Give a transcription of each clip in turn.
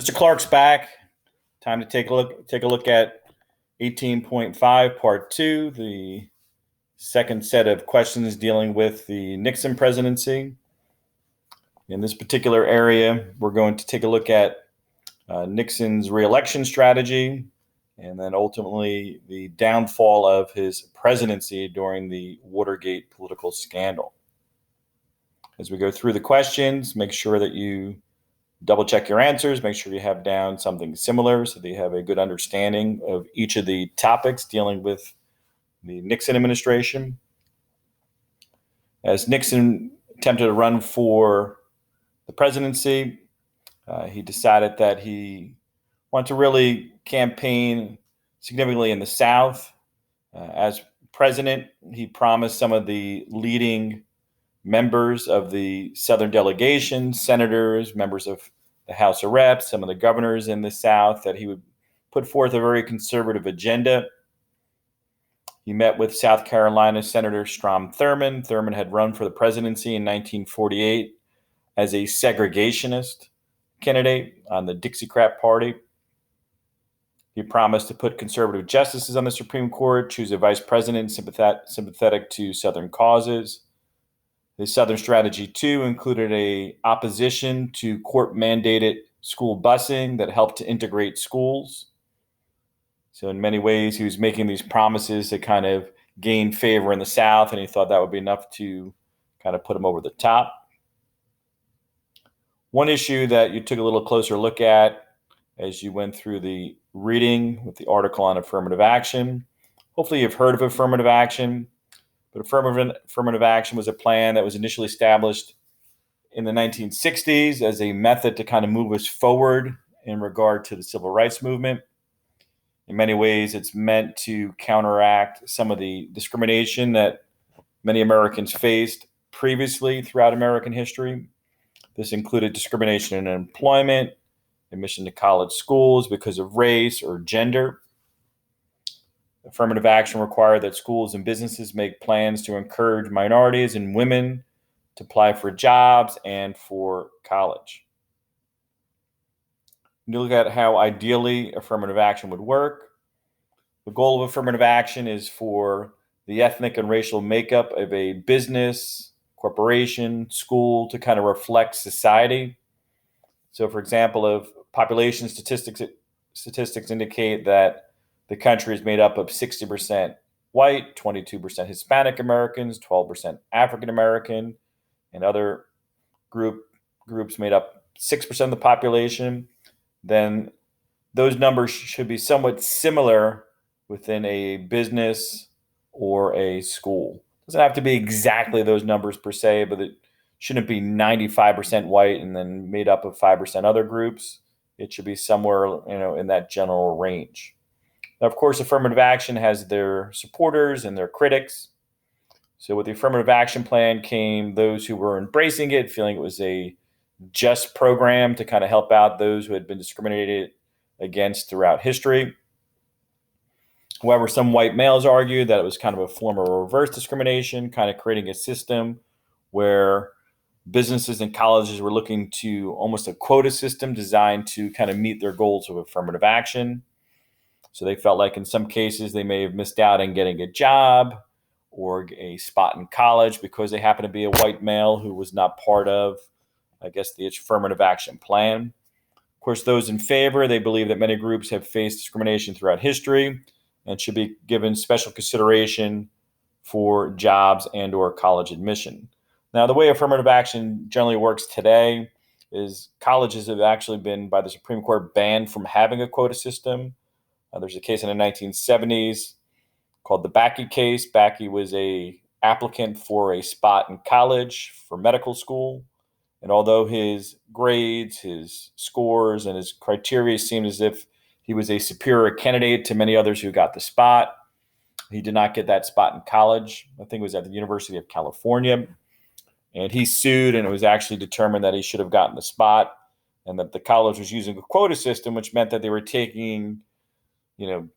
Mr. Clark's back. Time to take a look at 18.5 Part 2, the second set of questions dealing with the Nixon presidency. In this particular area, we're going to take a look at Nixon's reelection strategy and then ultimately the downfall of his presidency during the Watergate political scandal. As we go through the questions, make sure that you double check your answers, make sure you have down something similar so that you have a good understanding of each of the topics dealing with the Nixon administration. As Nixon attempted to run for the presidency, he decided that he wanted to really campaign significantly in the South. As president, he promised some of the leading members of the Southern delegation, senators, members of the House of Reps, some of the governors in the South, that he would put forth a very conservative agenda. He met with South Carolina Senator Strom Thurmond. Thurmond had run for the presidency in 1948 as a segregationist candidate on the Dixiecrat Party. He promised to put conservative justices on the Supreme Court, choose a vice president sympathetic to Southern causes. The Southern strategy, too, included an opposition to court-mandated school busing that helped to integrate schools. So in many ways, he was making these promises to kind of gain favor in the South, and he thought that would be enough to kind of put him over the top. One issue that you took a little closer look at as you went through the reading with the article on affirmative action. Hopefully you've heard of affirmative action. But affirmative action was a plan that was initially established in the 1960s as a method to kind of move us forward in regard to the civil rights movement. In many ways, it's meant to counteract some of the discrimination that many Americans faced previously throughout American history. This included discrimination in employment, admission to college schools because of race or gender. Affirmative action required that schools and businesses make plans to encourage minorities and women to apply for jobs and for college. When you look at how ideally affirmative action would work, the goal of affirmative action is for the ethnic and racial makeup of a business, corporation, school to kind of reflect society. So, for example, if population statistics indicate that the country is made up of 60% white, 22% Hispanic Americans, 12% African American, and other groups made up 6% of the population, then those numbers should be somewhat similar within a business or a school. It doesn't have to be exactly those numbers per se, but it shouldn't be 95% white and then made up of 5% other groups. It should be somewhere, in that general range. Now, of course, affirmative action has their supporters and their critics. So with the affirmative action plan came those who were embracing it, feeling it was a just program to kind of help out those who had been discriminated against throughout history. However, some white males argued that it was kind of a form of reverse discrimination, kind of creating a system where businesses and colleges were looking to almost a quota system designed to kind of meet their goals of affirmative action. So they felt like in some cases they may have missed out on getting a job or a spot in college because they happened to be a white male who was not part of, the affirmative action plan. Of course, those in favor, they believe that many groups have faced discrimination throughout history and should be given special consideration for jobs and or college admission. Now, the way affirmative action generally works today is colleges have actually been, by the Supreme Court, banned from having a quota system. There's a case in the 1970s called the Bakke case. Bakke was a applicant for a spot in college for medical school. And although his grades, his scores, and his criteria seemed as if he was a superior candidate to many others who got the spot, he did not get that spot in college. I think it was at the University of California. And he sued, and it was actually determined that he should have gotten the spot and that the college was using a quota system, which meant that they were taking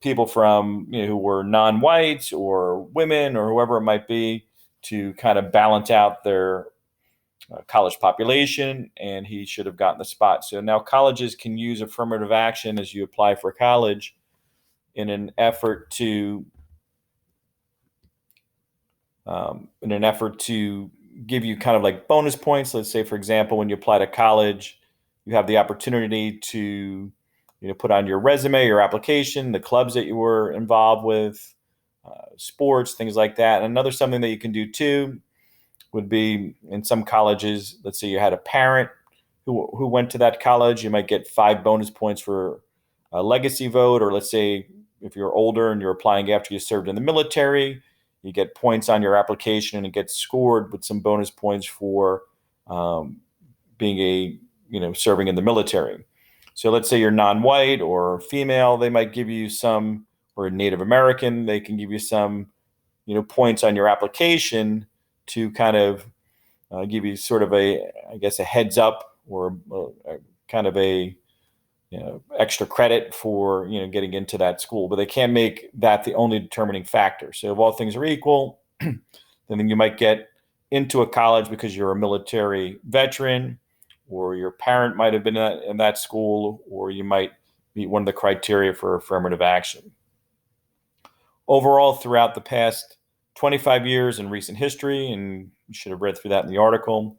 people from, who were non-whites or women or whoever it might be to kind of balance out their college population, and he should have gotten the spot. So now colleges can use affirmative action as you apply for college in an effort to give you kind of like bonus points. Let's say, for example, when you apply to college, you have the opportunity to put on your resume, your application, the clubs that you were involved with, sports, things like that. And another something that you can do too would be in some colleges, let's say you had a parent who went to that college, you might get 5 bonus points for a legacy vote. Or let's say if you're older and you're applying after you served in the military, you get points on your application and it gets scored with some bonus points for being serving in the military. So let's say you're non-white or female, they might give you some, or Native American, they can give you some, points on your application to kind of give you sort of a heads up, or kind of a extra credit for getting into that school. But they can't make that the only determining factor. So if all things are equal, then you might get into a college because you're a military veteran, or your parent might have been in that school, or you might meet one of the criteria for affirmative action. Overall, throughout the past 25 years in recent history, and you should have read through that in the article,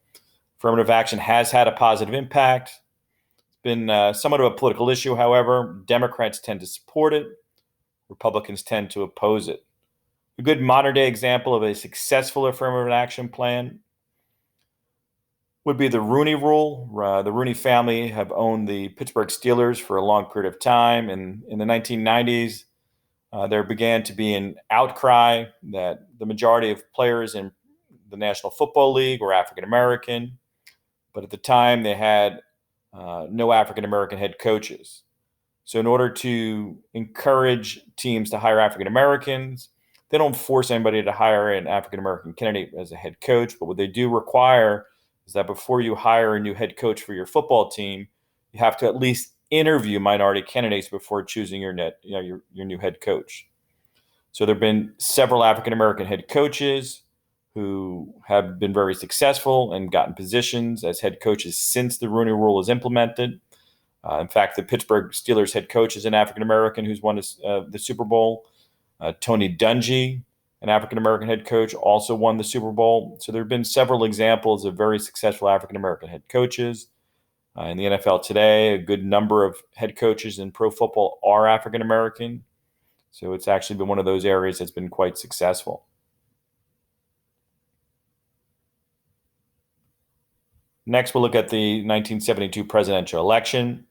affirmative action has had a positive impact. It's been somewhat of a political issue, however. Democrats tend to support it. Republicans tend to oppose it. A good modern-day example of a successful affirmative action plan would be the Rooney Rule. The Rooney family have owned the Pittsburgh Steelers for a long period of time, and in the 1990s, there began to be an outcry that the majority of players in the National Football League were African American, but at the time they had no African American head coaches. So in order to encourage teams to hire African Americans, they don't force anybody to hire an African American candidate as a head coach, but what they do require is that before you hire a new head coach for your football team, you have to at least interview minority candidates before choosing your new head coach. So there have been several African American head coaches who have been very successful and gotten positions as head coaches since the Rooney Rule is implemented. In fact, the Pittsburgh Steelers head coach is an African American who's won the Super Bowl. Tony Dungy, an African American head coach, also won the Super Bowl. So there have been several examples of very successful African American head coaches. In the NFL today, a good number of head coaches in pro football are African American. So it's actually been one of those areas that's been quite successful. Next, we'll look at the 1972 presidential election.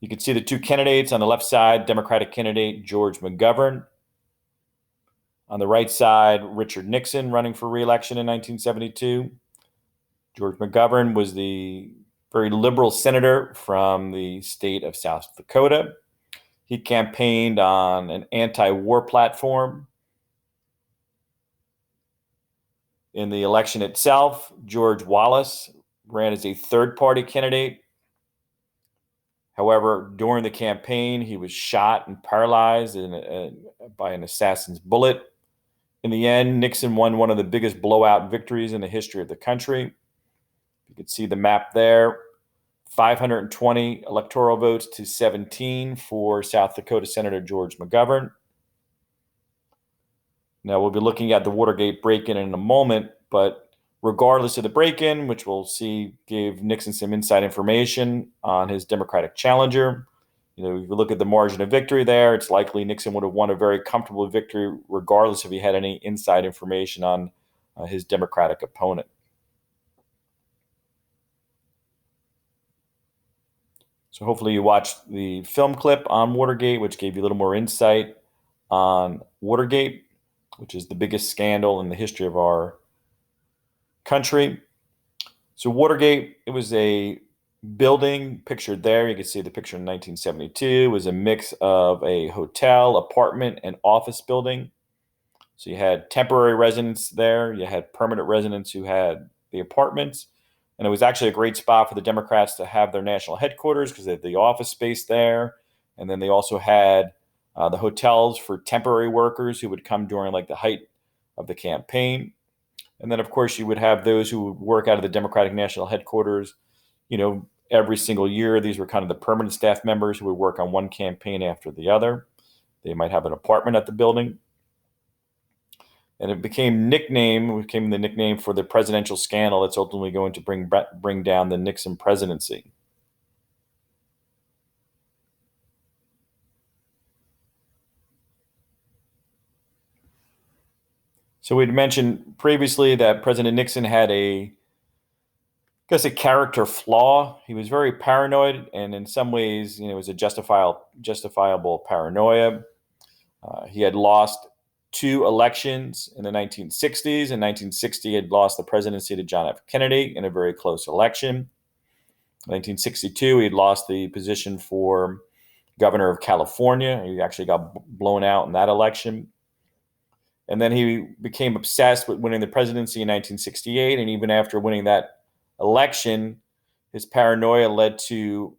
You can see the 2 candidates on the left side, Democratic candidate George McGovern. On the right side, Richard Nixon running for re-election in 1972. George McGovern was the very liberal senator from the state of South Dakota. He campaigned on an anti-war platform. In the election itself, George Wallace ran as a third-party candidate. However, during the campaign, he was shot and paralyzed by an assassin's bullet. In the end, Nixon won one of the biggest blowout victories in the history of the country. You can see the map there. 520 electoral votes to 17 for South Dakota Senator George McGovern. Now, we'll be looking at the Watergate break-in a moment, but regardless of the break-in, which we'll see gave Nixon some inside information on his Democratic challenger, if you look at the margin of victory there, it's likely Nixon would have won a very comfortable victory regardless if he had any inside information on his Democratic opponent. So hopefully you watched the film clip on Watergate, which gave you a little more insight on Watergate, which is the biggest scandal in the history of our country. So Watergate, it was a building pictured there. You can see the picture in 1972. It was a mix of a hotel, apartment, and office building. So you had temporary residents there. You had permanent residents who had the apartments. And it was actually a great spot for the Democrats to have their national headquarters because they had the office space there. And then they also had the hotels for temporary workers who would come during like the height of the campaign. And then, of course, you would have those who would work out of the Democratic National Headquarters, every single year. These were kind of the permanent staff members who would work on one campaign after the other. They might have an apartment at the building. And it became the nickname for the presidential scandal that's ultimately going to bring down the Nixon presidency. So we'd mentioned previously that President Nixon had a character flaw. He was very paranoid, and in some ways, it was a justifiable paranoia. He had lost two elections in the 1960s. In 1960, he had lost the presidency to John F. Kennedy in a very close election. In 1962, he had lost the position for governor of California. He actually got blown out in that election. And then he became obsessed with winning the presidency in 1968. And even after winning that election, his paranoia led to,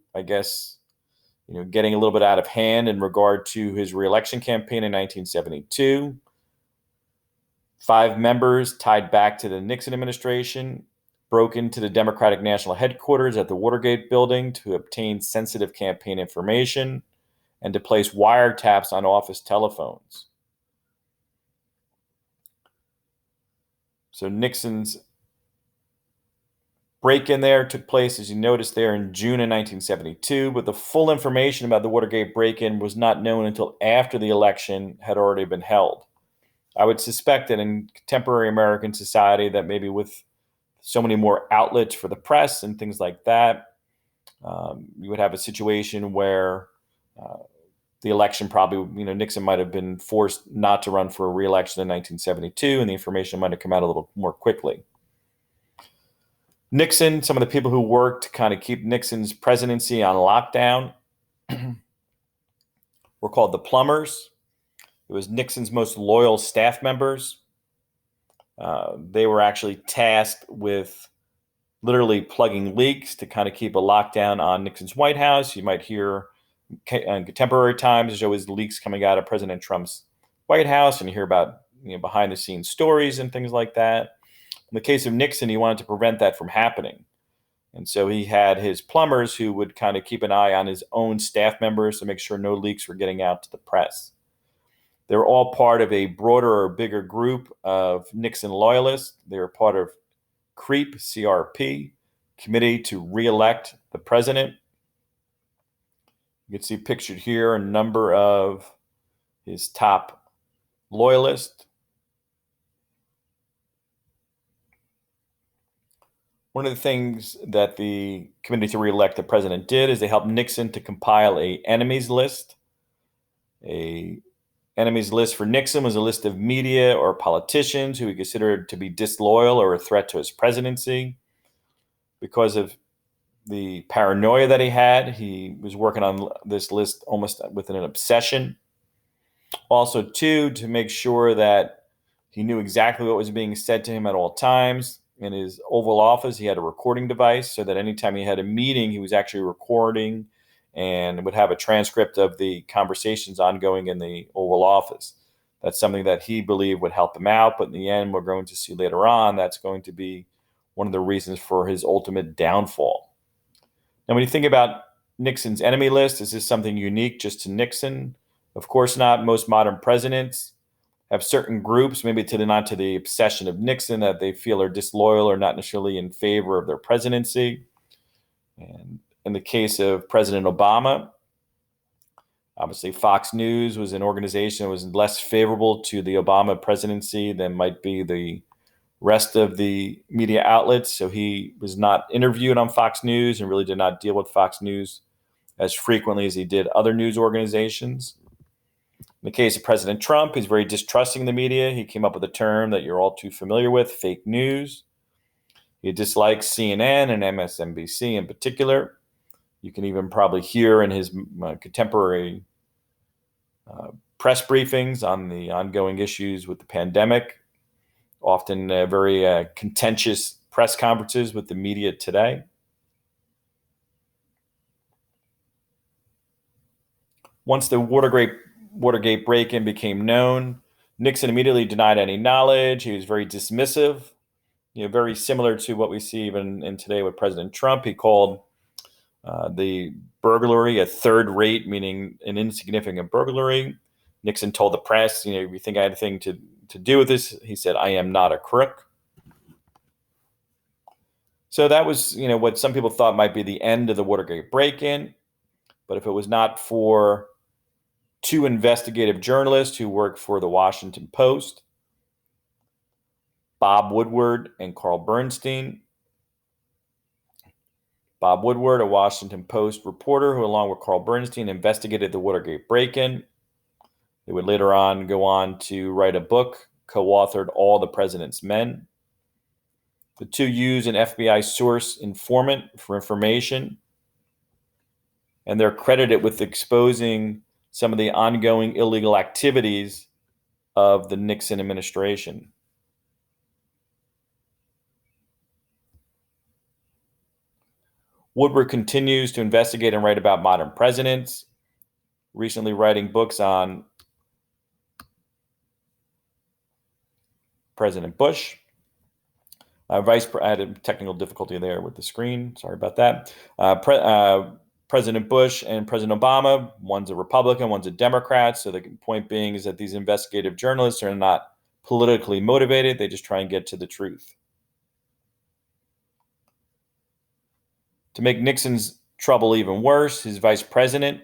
getting a little bit out of hand in regard to his reelection campaign in 1972. 5 members tied back to the Nixon administration broke into the Democratic National Headquarters at the Watergate building to obtain sensitive campaign information and to place wiretaps on office telephones. So Nixon's break-in there took place, as you noticed there, in June of 1972, but the full information about the Watergate break-in was not known until after the election had already been held. I would suspect that in contemporary American society, that maybe with so many more outlets for the press and things like that, you would have a situation where the election probably, Nixon might have been forced not to run for a re-election in 1972, and the information might have come out a little more quickly. Nixon, some of the people who worked to kind of keep Nixon's presidency on lockdown were called the plumbers. It was Nixon's most loyal staff members. They were actually tasked with literally plugging leaks to kind of keep a lockdown on Nixon's White House. You might hear in contemporary times, there's always leaks coming out of President Trump's White House, and you hear about behind the scenes stories and things like that. In the case of Nixon, he wanted to prevent that from happening. And so he had his plumbers who would kind of keep an eye on his own staff members to make sure no leaks were getting out to the press. They were all part of a broader or bigger group of Nixon loyalists. They were part of CREEP, CRP, Committee to Re-elect the President. You can see pictured here a number of his top loyalists. One of the things that the Committee to Re-elect the President did is they helped Nixon to compile a enemies list. A enemies list for Nixon was a list of media or politicians who he considered to be disloyal or a threat to his presidency. Because of the paranoia that he was working on this list almost with an obsession. Also, too, to make sure that he knew exactly what was being said to him at all times. In his Oval Office, he had a recording device so that anytime he had a meeting, he was actually recording and would have a transcript of the conversations ongoing in the Oval Office. That's something that he believed would help him out, but in the end, we're going to see later on, that's going to be one of the reasons for his ultimate downfall. Now, when you think about Nixon's enemy list, is this something unique just to Nixon? Of course not. Most modern presidents have certain groups, maybe not to the obsession of Nixon, that they feel are disloyal or not necessarily in favor of their presidency. And in the case of President Obama, obviously Fox News was an organization that was less favorable to the Obama presidency than might be the rest of the media outlets. So he was not interviewed on Fox News and really did not deal with Fox News as frequently as he did other news organizations. In the case of President Trump, he's very distrusting the media. He came up with a term that you're all too familiar with, fake news. He dislikes CNN and MSNBC in particular. You can even probably hear in his contemporary press briefings on the ongoing issues with the pandemic, often very contentious press conferences with the media today. Once the Watergate break-in became known, Nixon immediately denied any knowledge. He was very dismissive. very similar to what we see even in today with President Trump. He called the burglary a third rate, meaning an insignificant burglary. Nixon told the press, if you think I had anything to do with this, he said, I am not a crook. So that was, what some people thought might be the end of the Watergate break-in. But if it was not for two investigative journalists who worked for the Washington Post, Bob Woodward and Carl Bernstein. Bob Woodward, a Washington Post reporter who, along with Carl Bernstein, investigated the Watergate break-in. They would later on go on to write a book, co-authored All the President's Men. The two used an FBI source informant for information, and they're credited with exposing some of the ongoing illegal activities of the Nixon administration. Woodward continues to investigate and write about modern presidents, recently writing books on President Bush. I had a technical difficulty there with the screen. Sorry about that. President Bush and President Obama, one's a Republican, one's a Democrat. So the point being is that these investigative journalists are not politically motivated. They just try and get to the truth. To make Nixon's trouble even worse, his vice president,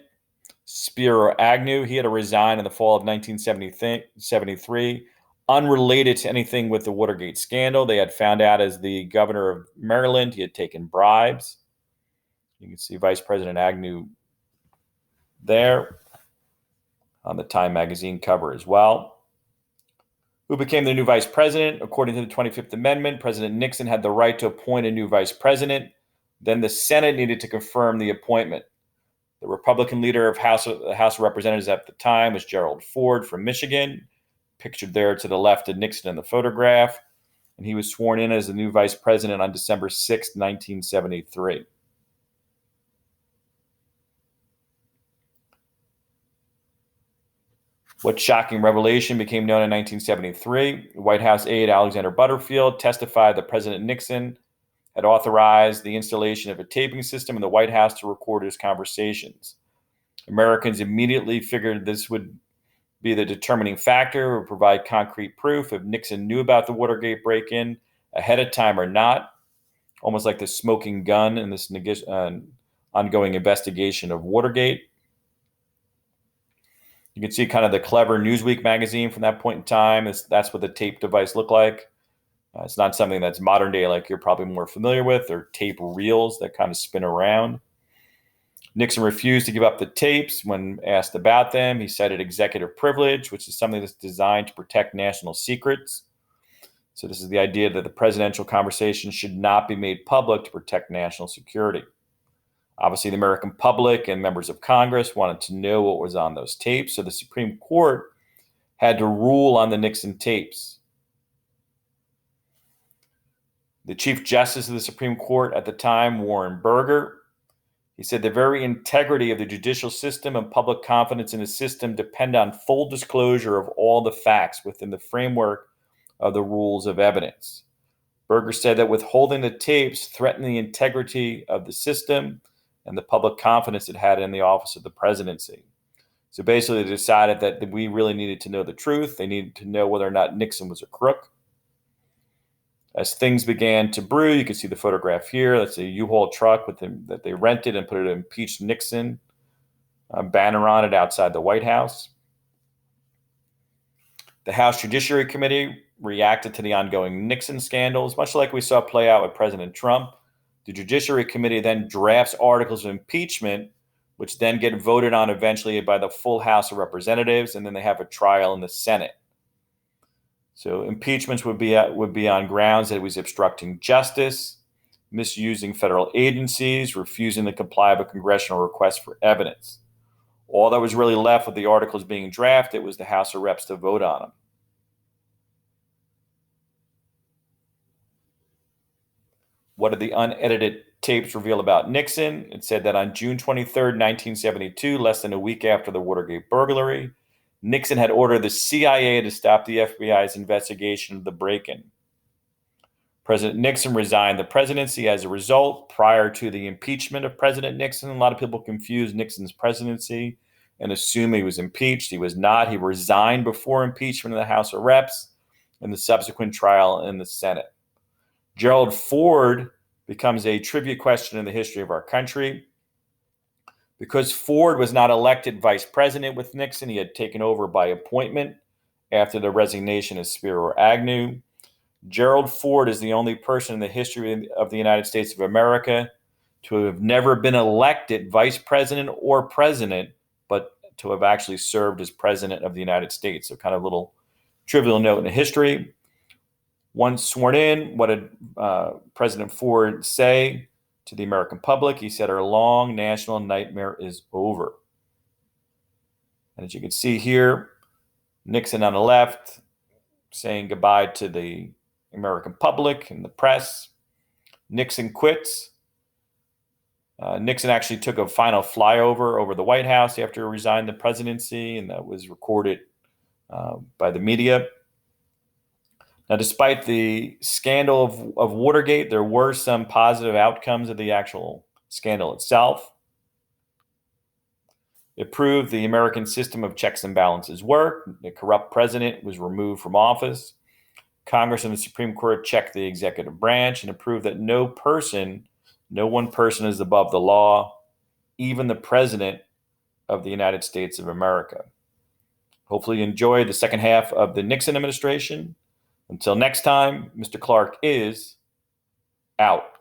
Spiro Agnew, he had to resign in the fall of 1973, unrelated to anything with the Watergate scandal. They had found out as the governor of Maryland, he had taken bribes. You can see Vice President Agnew there on the Time magazine cover as well. Who became the new vice president? According to the 25th Amendment, President Nixon had the right to appoint a new vice president. Then the Senate needed to confirm the appointment. The Republican leader of the House of Representatives at the time was Gerald Ford from Michigan, pictured there to the left of Nixon in the photograph, and he was sworn in as the new vice president on December 6, 1973. What shocking revelation became known in 1973? White House aide Alexander Butterfield testified that President Nixon had authorized the installation of a taping system in the White House to record his conversations. Americans immediately figured this would be the determining factor or provide concrete proof if Nixon knew about the Watergate break-in ahead of time or not, almost like the smoking gun in this ongoing investigation of Watergate. You can see kind of the clever Newsweek magazine from that point in time. That's what the tape device looked like. It's not something that's modern day like you're probably more familiar with. They're tape reels that kind of spin around. Nixon refused to give up the tapes when asked about them. He cited executive privilege, which is something that's designed to protect national secrets. So this is the idea that the presidential conversation should not be made public to protect national security. Obviously, the American public and members of Congress wanted to know what was on those tapes. So the Supreme Court had to rule on the Nixon tapes. The Chief Justice of the Supreme Court at the time, Warren Burger, he said the very integrity of the judicial system and public confidence in the system depend on full disclosure of all the facts within the framework of the rules of evidence. Burger said that withholding the tapes threatened the integrity of the system and the public confidence it had in the office of the presidency. So basically they decided that we really needed to know the truth. They needed to know whether or not Nixon was a crook. As things began to brew, you can see the photograph here. That's a U-Haul truck that they rented and put an impeached Nixon banner on it outside the White House. The House Judiciary Committee reacted to the ongoing Nixon scandals, much like we saw play out with President Trump. The Judiciary Committee then drafts articles of impeachment, which then get voted on eventually by the full House of Representatives, and then they have a trial in the Senate. So impeachments would be on grounds that it was obstructing justice, misusing federal agencies, refusing to comply with a congressional request for evidence. All that was really left with the articles being drafted was the House of Reps to vote on them. What did the unedited tapes reveal about Nixon? It said that on June 23rd, 1972, less than a week after the Watergate burglary, Nixon had ordered the CIA to stop the FBI's investigation of the break-in. President Nixon resigned the presidency as a result prior to the impeachment of President Nixon. A lot of people confuse Nixon's presidency and assume he was impeached. He was not. He resigned before impeachment in the House of Reps and the subsequent trial in the Senate. Gerald Ford becomes a trivia question in the history of our country. Because Ford was not elected vice president with Nixon, he had taken over by appointment after the resignation of Spiro Agnew. Gerald Ford is the only person in the history of the United States of America to have never been elected vice president or president, but to have actually served as president of the United States. So kind of a little trivial note in the history. Once sworn in, what did President Ford say to the American public? He said, "Our long national nightmare is over." And as you can see here, Nixon on the left saying goodbye to the American public and the press. Nixon quits. Nixon actually took a final flyover over the White House after he resigned the presidency, and that was recorded by the media. Now, despite the scandal of Watergate, there were some positive outcomes of the actual scandal itself. It proved the American system of checks and balances worked. The corrupt president was removed from office. Congress and the Supreme Court checked the executive branch, and it proved that no one person is above the law, even the president of the United States of America. Hopefully you enjoyed the second half of the Nixon administration. Until next time, Mr. Clark is out.